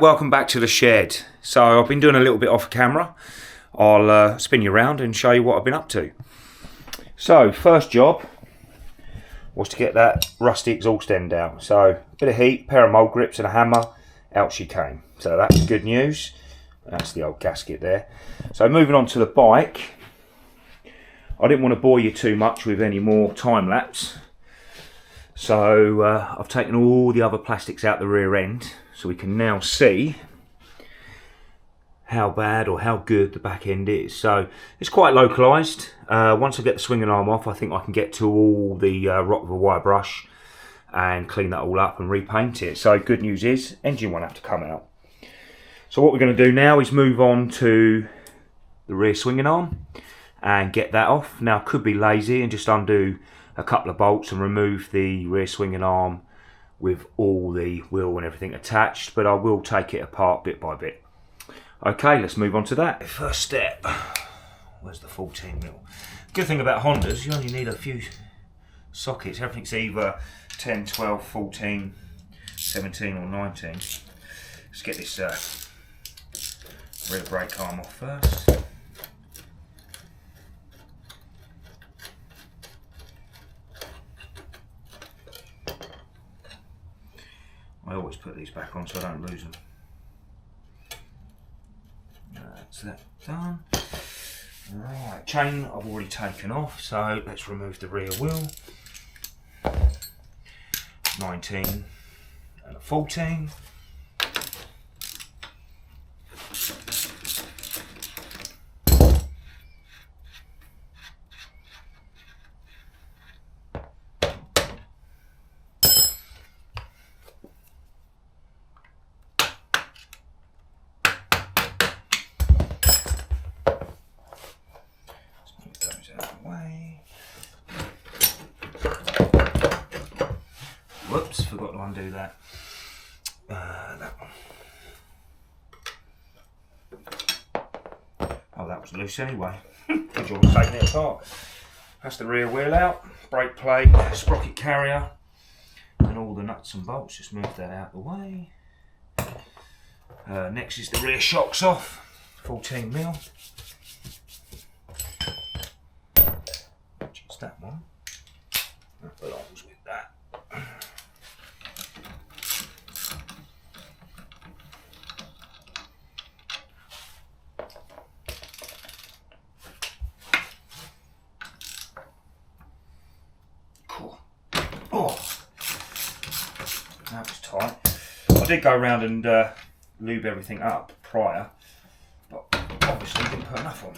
welcome back to the shed. So I've been doing a little bit off camera. I'll spin you around and show you what I've been up to. So first job was to get that rusty exhaust end out. So a bit of heat, pair of mole grips and a hammer, out she came. So that's good news. That's the old gasket there. So moving on to the bike, I didn't want to bore you too much with any more time lapse. So I've taken all the other plastics out the rear end, so we can now see how bad or how good the back end is. So it's quite localised. Once I get the swinging arm off, I think I can get to all the rock with a wire brush and clean that all up and repaint it. So good news is, engine won't have to come out. So what we're going to do now is move on to the rear swinging arm and get that off. Now I could be lazy and just undo a couple of bolts and remove the rear swinging arm with all the wheel and everything attached, but I will take it apart bit by bit. Okay, let's move on to that. First step, where's the 14mm? Good thing about Hondas, you only need a few sockets. Everything's either 10, 12, 14, 17 or 19. Let's get this rear brake arm off first. I always put these back on so I don't lose them. That's that done. Right, chain I've already taken off, so let's remove the rear wheel. 19 and a 14. Whoops, forgot to undo that. That one. Oh, that was loose anyway. Good job of taking it apart. That's the rear wheel out, brake plate, sprocket carrier, and all the nuts and bolts. Just move that out of the way. Next is the rear shocks off, 14mm. Which is that one. That belongs with that. Cool. Oh, that was tight. I did go around and lube everything up prior, but obviously didn't put enough on.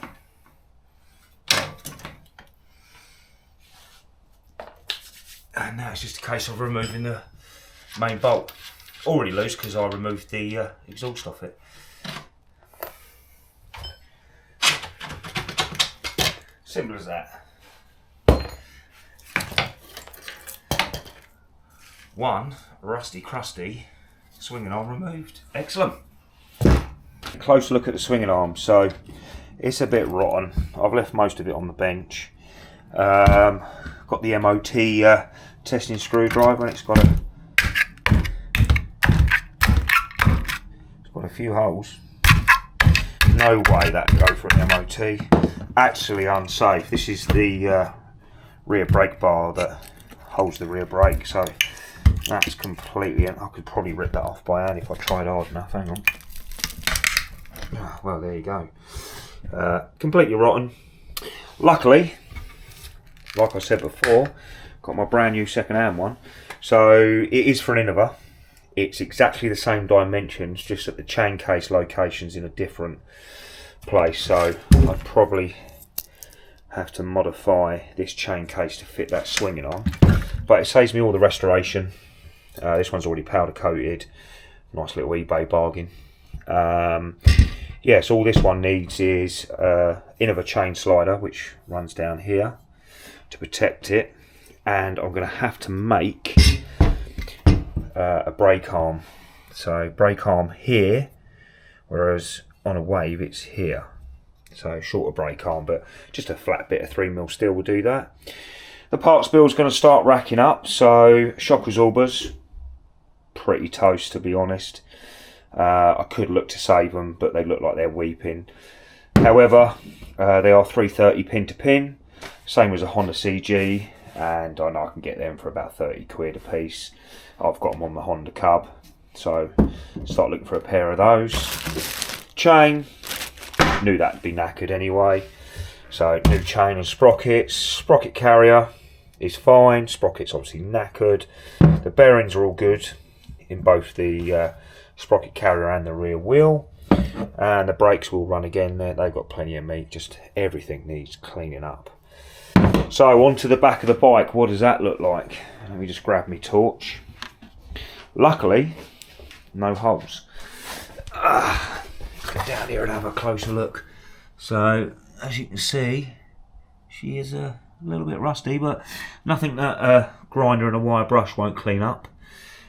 And now it's just a case of removing the main bolt. Already loose because I removed the exhaust off it. Simple as that. One rusty crusty swinging arm removed. Excellent. Close look at the swinging arm. So it's a bit rotten. I've left most of it on the bench. Got the MOT testing screwdriver, and it's got a few holes. No way that can go for an MOT. Actually unsafe. This is the rear brake bar that holds the rear brake, so that's completely. I could probably rip that off by hand if I tried hard enough. Hang on. Well, there you go. Completely rotten. Luckily, like I said before, got my brand new second-hand one. So it is for an Innova. It's exactly the same dimensions, just that the chain case location's in a different place. So I'd probably have to modify this chain case to fit that swinging arm. But it saves me all the restoration. This one's already powder coated. Nice little eBay bargain. Yeah, so all this one needs is Innova chain slider, which runs down here to protect it, and I'm going to have to make a brake arm. So brake arm here, whereas on a wave it's here. So shorter brake arm, but just a flat bit of 3mm steel will do that. The parts bill is going to start racking up. So shock absorbers, pretty toast to be honest. I could look to save them, but they look like they're weeping. However, they are 330 pin to pin, same as a Honda CG, and I know I can get them for about 30 quid a piece. I've got them on the Honda Cub, so start looking for a pair of those. Chain, knew that'd be knackered anyway, so new chain and sprockets. Sprocket carrier is fine, sprocket's obviously knackered. The bearings are all good in both the sprocket carrier and the rear wheel, and the brakes will run again. They've got plenty of meat, just everything needs cleaning up. So onto the back of the bike, what does that look like? Let me just grab my torch. Luckily, no holes. Let's get down here and have a closer look. So as you can see, she is a little bit rusty, but nothing that a grinder and a wire brush won't clean up.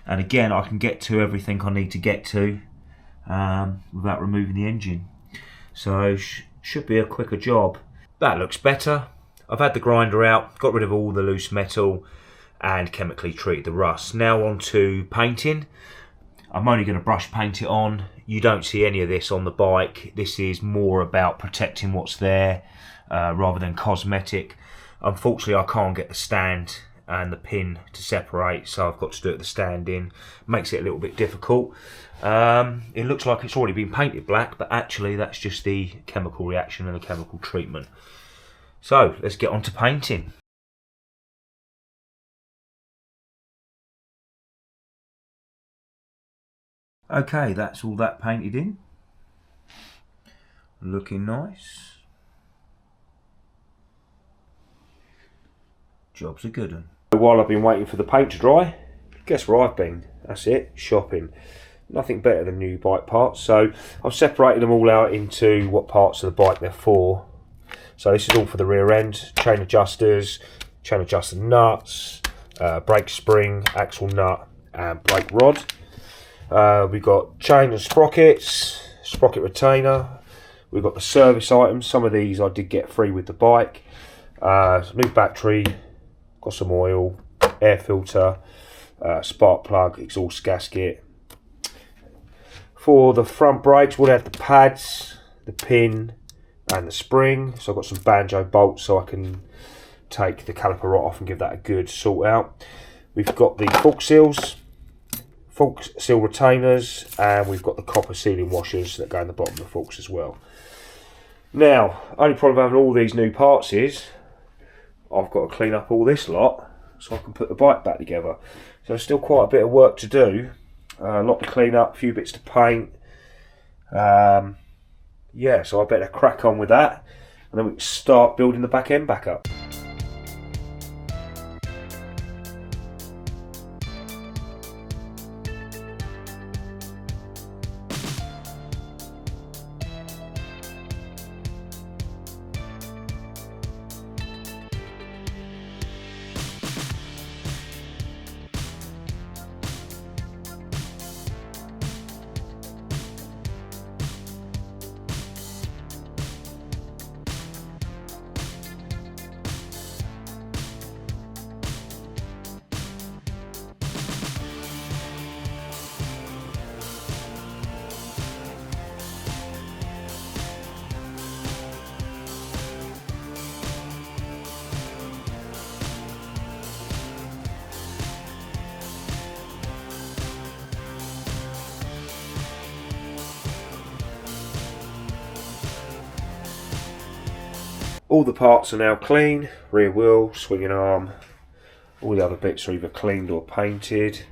And again, I can get to everything I need to get to without removing the engine. So should be a quicker job. That looks better. I've had the grinder out, got rid of all the loose metal and chemically treated the rust. Now on to painting. I'm only going to brush paint it on. You don't see any of this on the bike. This is more about protecting what's there rather than cosmetic. Unfortunately, I can't get the stand and the pin to separate, so I've got to do it the stand in. Makes it a little bit difficult. It looks like it's already been painted black, but actually that's just the chemical reaction and the chemical treatment. So let's get on to painting. Okay, that's all that painted in. Looking nice. Job's a good one. While I've been waiting for the paint to dry, guess where I've been? That's it, shopping. Nothing better than new bike parts. So I've separated them all out into what parts of the bike they're for. So this is all for the rear end, chain adjusters, chain adjuster nuts, brake spring, axle nut and brake rod. We've got chain and sprockets, sprocket retainer. We've got the service items. Some of these I did get free with the bike. New battery, got some oil, air filter, spark plug, exhaust gasket. For the front brakes, we'll have the pads, the pin and the spring. So I've got some banjo bolts so I can take the caliper right off and give that a good sort out. We've got the fork seals, fork seal retainers, and we've got the copper sealing washers that go in the bottom of the forks as well. Now, only problem with having all these new parts is I've got to clean up all this lot so I can put the bike back together. So there's still quite a bit of work to do. A lot to clean up, a few bits to paint. Yeah, so I better crack on with that and then we can start building the back end back up. All the parts are now clean, rear wheel, swinging arm, all the other bits are either cleaned or painted,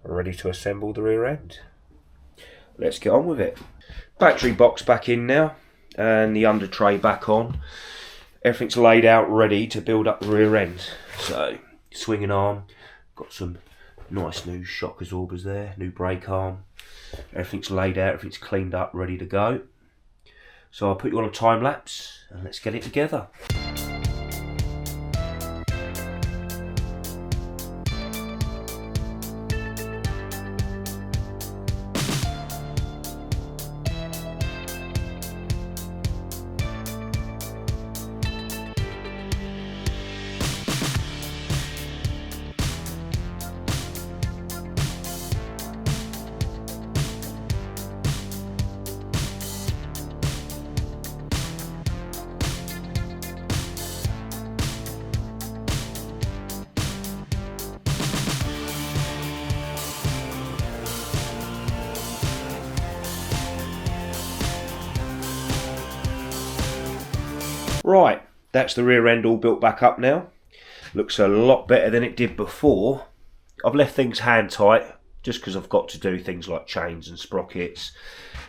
ready to assemble the rear end. Let's get on with it. Battery box back in now, and the under tray back on. Everything's laid out ready to build up the rear end. So, swinging arm, got some nice new shock absorbers there, new brake arm. Everything's laid out, everything's cleaned up, ready to go. So I'll put you on a time lapse and let's get it together. Right, that's the rear end all built back up now. Looks a lot better than it did before. I've left things hand tight just because I've got to do things like chains and sprockets,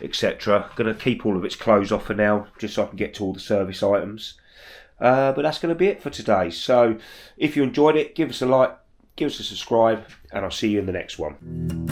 etc. Going to keep all of its clothes off for now just so I can get to all the service items. But that's going to be it for today. So if you enjoyed it, give us a like, give us a subscribe, and I'll see you in the next one.